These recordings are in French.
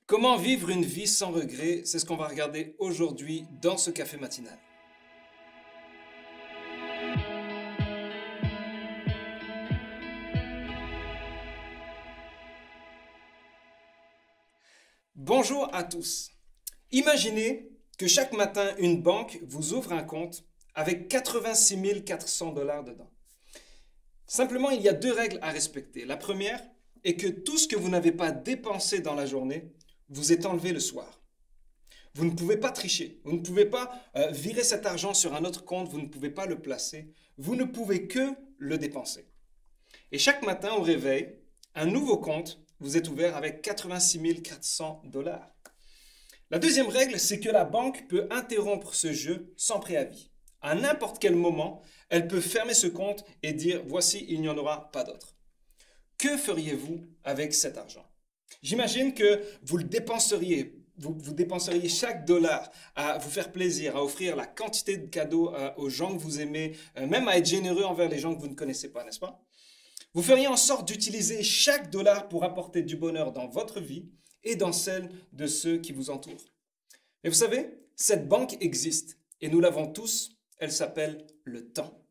Comment vivre une vie sans regret? C'est ce qu'on va regarder aujourd'hui dans ce café matinal. Bonjour à tous. Imaginez que chaque matin, une banque vous ouvre un compte avec 86 400 $ dedans. Simplement, il y a deux règles à respecter. La première est que tout ce que vous n'avez pas dépensé dans la journée vous est enlevé le soir. Vous ne pouvez pas tricher, vous ne pouvez pas virer cet argent sur un autre compte, vous ne pouvez pas le placer, vous ne pouvez que le dépenser. Et chaque matin au réveil, un nouveau compte vous est ouvert avec 86 400 $. La deuxième règle, c'est que la banque peut interrompre ce jeu sans préavis. À n'importe quel moment, elle peut fermer ce compte et dire « Voici, il n'y en aura pas d'autre ». Que feriez-vous avec cet argent? J'imagine que vous le dépenseriez. Vous dépenseriez chaque dollar à vous faire plaisir, à offrir la quantité de cadeaux aux gens que vous aimez, même à être généreux envers les gens que vous ne connaissez pas, n'est-ce pas? Vous feriez en sorte d'utiliser chaque dollar pour apporter du bonheur dans votre vie et dans celle de ceux qui vous entourent. Mais vous savez, cette banque existe et nous l'avons tous, elle s'appelle le temps.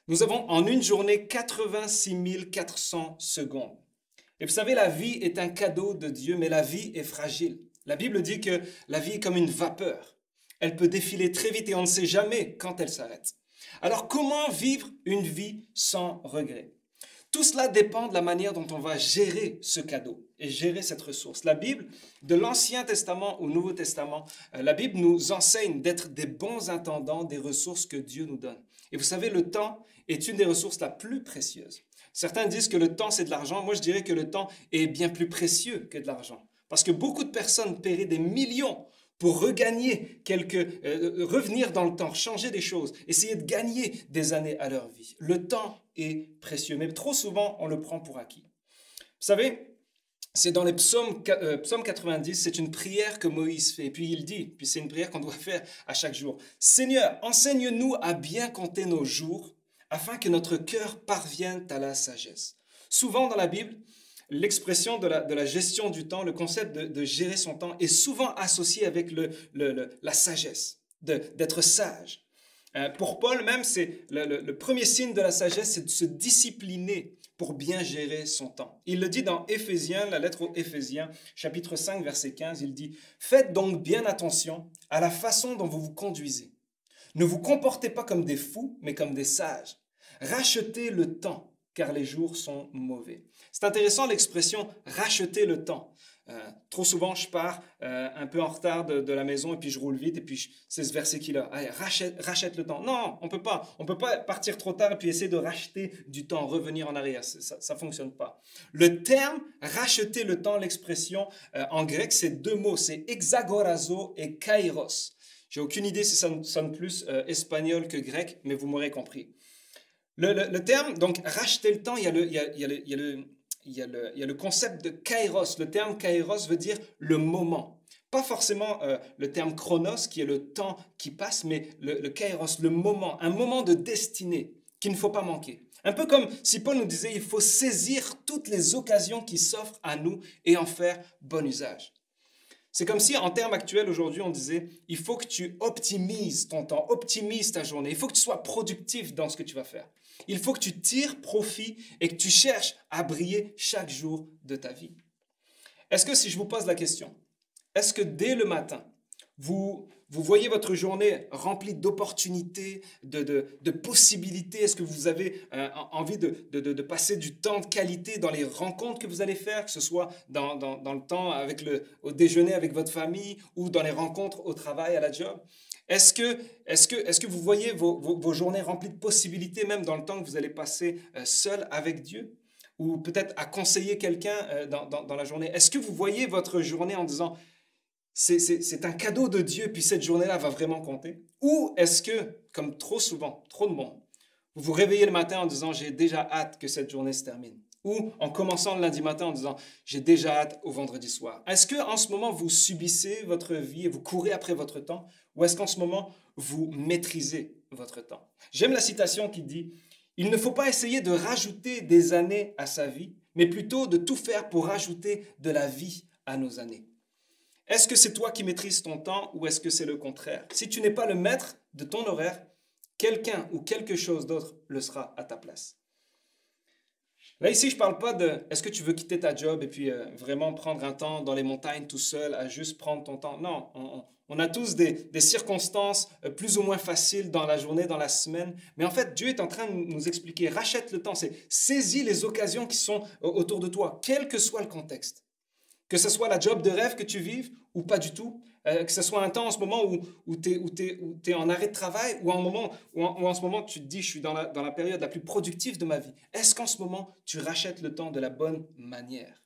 Nous avons en une journée 86 400 secondes. Et vous savez, la vie est un cadeau de Dieu, mais la vie est fragile. La Bible dit que la vie est comme une vapeur. Elle peut défiler très vite et on ne sait jamais quand elle s'arrête. Alors comment vivre une vie sans regret? Tout cela dépend de la manière dont on va gérer ce cadeau et gérer cette ressource. La Bible, de l'Ancien Testament au Nouveau Testament, la Bible nous enseigne d'être des bons intendants des ressources que Dieu nous donne. Et vous savez, le temps est une des ressources la plus précieuses. Certains disent que le temps, c'est de l'argent. Moi, je dirais que le temps est bien plus précieux que de l'argent. Parce que beaucoup de personnes paieraient des millions pour regagner revenir dans le temps, changer des choses, essayer de gagner des années à leur vie. Le temps est précieux, mais trop souvent, on le prend pour acquis. Vous savez, c'est dans les psaumes 90, c'est une prière que Moïse fait. Et puis il dit, puis c'est une prière qu'on doit faire à chaque jour. « Seigneur, enseigne-nous à bien compter nos jours, afin que notre cœur parvienne à la sagesse. » Souvent dans la Bible, l'expression de la gestion du temps, le concept de gérer son temps est souvent associé avec la sagesse, d'être sage. Pour Paul même, c'est le premier signe de la sagesse, c'est de se discipliner pour bien gérer son temps. Il le dit dans Éphésiens, la lettre aux Éphésiens, chapitre 5, verset 15, il dit « Faites donc bien attention à la façon dont vous vous conduisez. Ne vous comportez pas comme des fous, mais comme des sages. Rachetez le temps, car les jours sont mauvais. » C'est intéressant l'expression « racheter le temps ». Trop souvent, je pars un peu en retard de la maison et puis je roule vite et puis c'est ce verset qu'il a. Allez, rachète le temps. Non, on peut pas. On peut pas partir trop tard et puis essayer de racheter du temps, revenir en arrière. Ça fonctionne pas. Le terme « racheter le temps », l'expression en grec, c'est deux mots. C'est exagorazo et kairos. J'ai aucune idée si ça sonne plus espagnol que grec, mais vous m'aurez compris. Le terme, donc, racheter le temps, il y a le concept de kairos. Le terme kairos veut dire le moment. Pas forcément le terme chronos, qui est le temps qui passe, mais le kairos, le moment, un moment de destinée qu'il ne faut pas manquer. Un peu comme si Paul nous disait, il faut saisir toutes les occasions qui s'offrent à nous et en faire bon usage. C'est comme si, en termes actuels, aujourd'hui, on disait, il faut que tu optimises ton temps, optimises ta journée, il faut que tu sois productif dans ce que tu vas faire. Il faut que tu tires profit et que tu cherches à briller chaque jour de ta vie. Est-ce que si je vous pose la question, est-ce que dès le matin, vous voyez votre journée remplie d'opportunités, de possibilités? Est-ce que vous avez envie de passer du temps de qualité dans les rencontres que vous allez faire, que ce soit dans le temps au déjeuner avec votre famille ou dans les rencontres au travail, à la job? Est-ce que vous voyez vos journées remplies de possibilités, même dans le temps que vous allez passer seul avec Dieu? Ou peut-être à conseiller quelqu'un dans la journée? Est-ce que vous voyez votre journée en disant c'est un cadeau de Dieu, puis cette journée-là va vraiment compter? Ou est-ce que, comme trop souvent, trop de monde, vous vous réveillez le matin en disant j'ai déjà hâte que cette journée se termine? Ou en commençant le lundi matin en disant j'ai déjà hâte au vendredi soir? Est-ce qu'en ce moment vous subissez votre vie et vous courez après votre temps? Ou est-ce qu'en ce moment vous maîtrisez votre temps? J'aime la citation qui dit il ne faut pas essayer de rajouter des années à sa vie, mais plutôt de tout faire pour rajouter de la vie à nos années. Est-ce que c'est toi qui maîtrises ton temps ou est-ce que c'est le contraire? Si tu n'es pas le maître de ton horaire, quelqu'un ou quelque chose d'autre le sera à ta place. Là, ici, je ne parle pas de est-ce que tu veux quitter ta job et puis vraiment prendre un temps dans les montagnes tout seul à juste prendre ton temps. Non, on a tous des circonstances plus ou moins faciles dans la journée, dans la semaine. Mais en fait, Dieu est en train de nous expliquer, rachète le temps, c'est saisis les occasions qui sont autour de toi, quel que soit le contexte. Que ce soit la job de rêve que tu vives ou pas du tout, que ce soit un temps en ce moment où tu es en arrêt de travail ou en ce moment tu te dis je suis dans la période la plus productive de ma vie. Est-ce qu'en ce moment tu rachètes le temps de la bonne manière?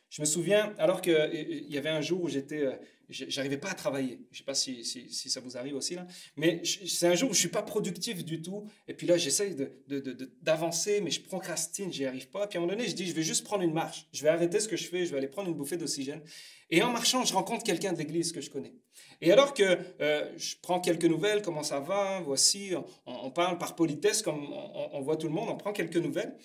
Je me souviens, alors qu'il y avait un jour où j'arrivais pas à travailler. Je ne sais pas si ça vous arrive aussi, là. Mais c'est un jour où je ne suis pas productif du tout. Et puis là, j'essaye d'avancer, mais je procrastine, j'y arrive pas. Puis à un moment donné, je dis, je vais juste prendre une marche. Je vais arrêter ce que je fais, je vais aller prendre une bouffée d'oxygène. Et en marchant, je rencontre quelqu'un de l'église que je connais. Et alors que je prends quelques nouvelles, comment ça va, voici, on parle par politesse, comme on voit tout le monde, on prend quelques nouvelles.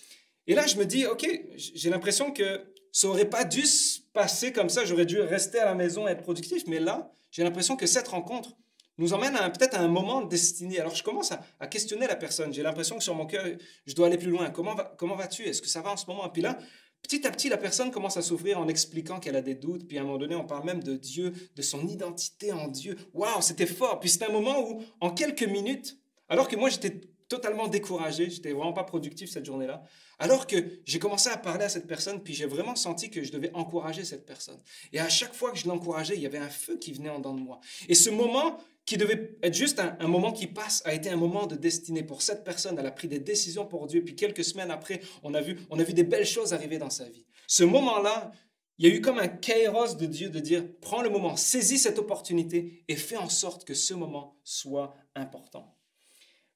Et là, je me dis, OK, j'ai l'impression que ça n'aurait pas dû se passer comme ça. J'aurais dû rester à la maison et être productif. Mais là, j'ai l'impression que cette rencontre nous emmène peut-être à un moment de destinée. Alors, je commence à questionner la personne. J'ai l'impression que sur mon cœur, je dois aller plus loin. Comment vas-tu? Est-ce que ça va en ce moment? Et puis là, petit à petit, la personne commence à s'ouvrir en expliquant qu'elle a des doutes. Puis à un moment donné, on parle même de Dieu, de son identité en Dieu. Waouh, c'était fort. Puis c'était un moment où, en quelques minutes, alors que moi, j'étais totalement découragé, j'étais vraiment pas productif cette journée-là, alors que j'ai commencé à parler à cette personne, puis j'ai vraiment senti que je devais encourager cette personne. Et à chaque fois que je l'encourageais, il y avait un feu qui venait en dedans de moi. Et ce moment qui devait être juste un moment qui passe a été un moment de destinée pour cette personne. Elle a pris des décisions pour Dieu, puis quelques semaines après, on a vu des belles choses arriver dans sa vie. Ce moment-là, il y a eu comme un kairos de Dieu de dire, prends le moment, saisis cette opportunité et fais en sorte que ce moment soit important.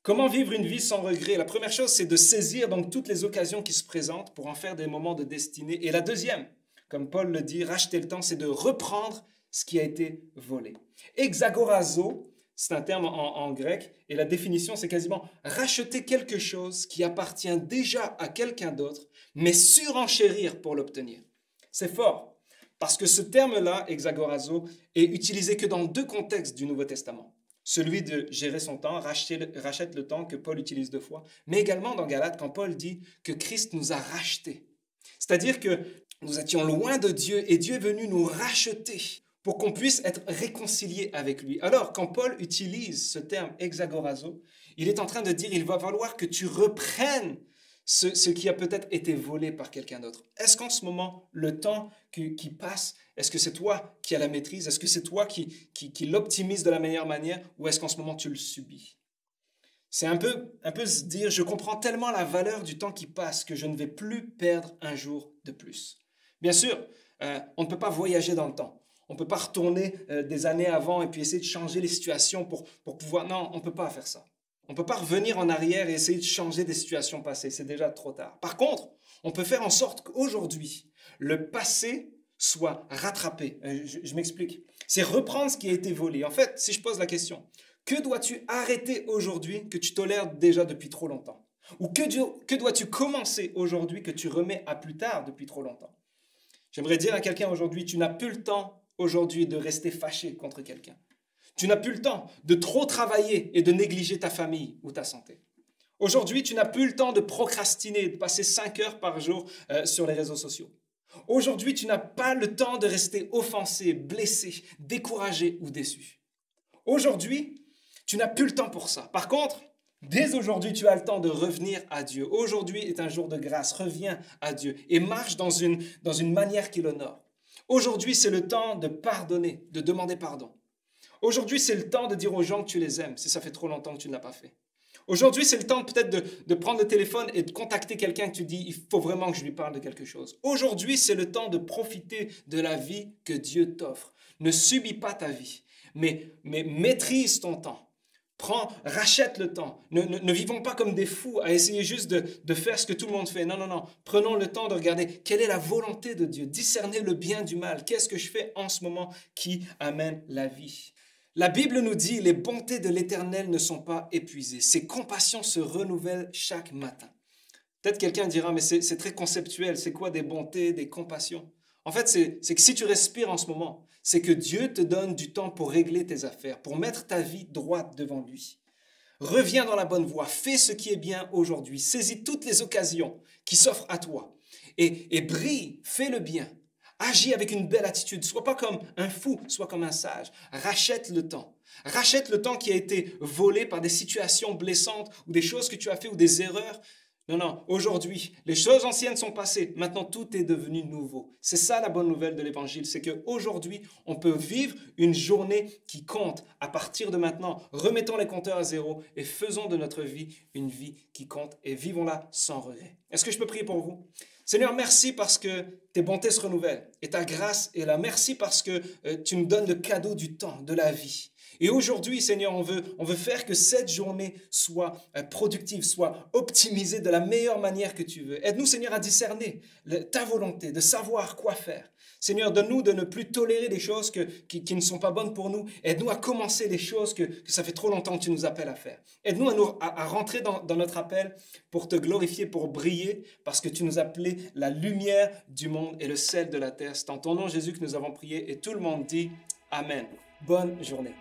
Comment vivre une vie sans regret? La première chose, c'est de saisir donc toutes les occasions qui se présentent pour en faire des moments de destinée. Et la deuxième, comme Paul le dit, racheter le temps, c'est de reprendre ce qui a été volé. Exagorazo, c'est un terme en grec, et la définition, c'est quasiment racheter quelque chose qui appartient déjà à quelqu'un d'autre, mais surenchérir pour l'obtenir. C'est fort, parce que ce terme-là, exagorazo, est utilisé que dans deux contextes du Nouveau Testament. Celui de gérer son temps, rachète le temps que Paul utilise deux fois, mais également dans Galates quand Paul dit que Christ nous a rachetés. C'est-à-dire que nous étions loin de Dieu et Dieu est venu nous racheter pour qu'on puisse être réconciliés avec lui. Alors, quand Paul utilise ce terme exagorazo, il est en train de dire il va falloir que tu reprennes ce qui a peut-être été volé par quelqu'un d'autre. Est-ce qu'en ce moment, le temps qui passe, est-ce que c'est toi qui as la maîtrise? Est-ce que c'est toi qui l'optimise de la meilleure manière? Ou est-ce qu'en ce moment, tu le subis? C'est un peu se dire, je comprends tellement la valeur du temps qui passe que je ne vais plus perdre un jour de plus. Bien sûr, on ne peut pas voyager dans le temps. On ne peut pas retourner des années avant et puis essayer de changer les situations pour pouvoir... Non, on ne peut pas faire ça. On ne peut pas revenir en arrière et essayer de changer des situations passées. C'est déjà trop tard. Par contre, on peut faire en sorte qu'aujourd'hui, le passé soit rattrapé. Je m'explique. C'est reprendre ce qui a été volé. En fait, si je pose la question, que dois-tu arrêter aujourd'hui que tu tolères déjà depuis trop longtemps? Ou que dois-tu commencer aujourd'hui que tu remets à plus tard depuis trop longtemps? J'aimerais dire à quelqu'un aujourd'hui, tu n'as plus le temps aujourd'hui de rester fâché contre quelqu'un. Tu n'as plus le temps de trop travailler et de négliger ta famille ou ta santé. Aujourd'hui, tu n'as plus le temps de procrastiner, de passer 5 heures par jour sur les réseaux sociaux. Aujourd'hui, tu n'as pas le temps de rester offensé, blessé, découragé ou déçu. Aujourd'hui, tu n'as plus le temps pour ça. Par contre, dès aujourd'hui, tu as le temps de revenir à Dieu. Aujourd'hui est un jour de grâce. Reviens à Dieu et marche dans une manière qui l'honore. Aujourd'hui, c'est le temps de pardonner, de demander pardon. Aujourd'hui, c'est le temps de dire aux gens que tu les aimes, si ça fait trop longtemps que tu ne l'as pas fait. Aujourd'hui, c'est le temps peut-être de prendre le téléphone et de contacter quelqu'un que tu dis, il faut vraiment que je lui parle de quelque chose. Aujourd'hui, c'est le temps de profiter de la vie que Dieu t'offre. Ne subis pas ta vie, mais maîtrise ton temps. Rachète le temps. Ne vivons pas comme des fous à essayer juste de faire ce que tout le monde fait. Non, non, non. Prenons le temps de regarder quelle est la volonté de Dieu. Discerner le bien du mal. Qu'est-ce que je fais en ce moment qui amène la vie? La Bible nous dit, les bontés de l'Éternel ne sont pas épuisées. Ses compassions se renouvellent chaque matin. Peut-être quelqu'un dira, mais c'est très conceptuel. C'est quoi des bontés, des compassions? En fait, c'est que si tu respires en ce moment, c'est que Dieu te donne du temps pour régler tes affaires, pour mettre ta vie droite devant lui. Reviens dans la bonne voie, fais ce qui est bien aujourd'hui, saisis toutes les occasions qui s'offrent à toi et brille, fais le bien. Agis avec une belle attitude, sois pas comme un fou, sois comme un sage. Rachète le temps. Rachète le temps qui a été volé par des situations blessantes ou des choses que tu as fait ou des erreurs. Non, non, aujourd'hui, les choses anciennes sont passées. Maintenant, tout est devenu nouveau. C'est ça la bonne nouvelle de l'Évangile, c'est qu'aujourd'hui, on peut vivre une journée qui compte. À partir de maintenant, remettons les compteurs à zéro et faisons de notre vie une vie qui compte et vivons-la sans regret. Est-ce que je peux prier pour vous? Seigneur, merci parce que tes bontés se renouvellent et ta grâce est là. Merci parce que tu nous donnes le cadeau du temps, de la vie. Et aujourd'hui, Seigneur, on veut faire que cette journée soit productive, soit optimisée de la meilleure manière que tu veux. Aide-nous, Seigneur, à discerner ta volonté, de savoir quoi faire. Seigneur, donne-nous de ne plus tolérer des choses qui ne sont pas bonnes pour nous. Aide-nous à commencer les choses que ça fait trop longtemps que tu nous appelles à faire. Aide-nous à rentrer dans notre appel pour te glorifier, pour briller, parce que tu nous as appelés la lumière du monde et le sel de la terre. C'est en ton nom, Jésus, que nous avons prié et tout le monde dit Amen. Bonne journée.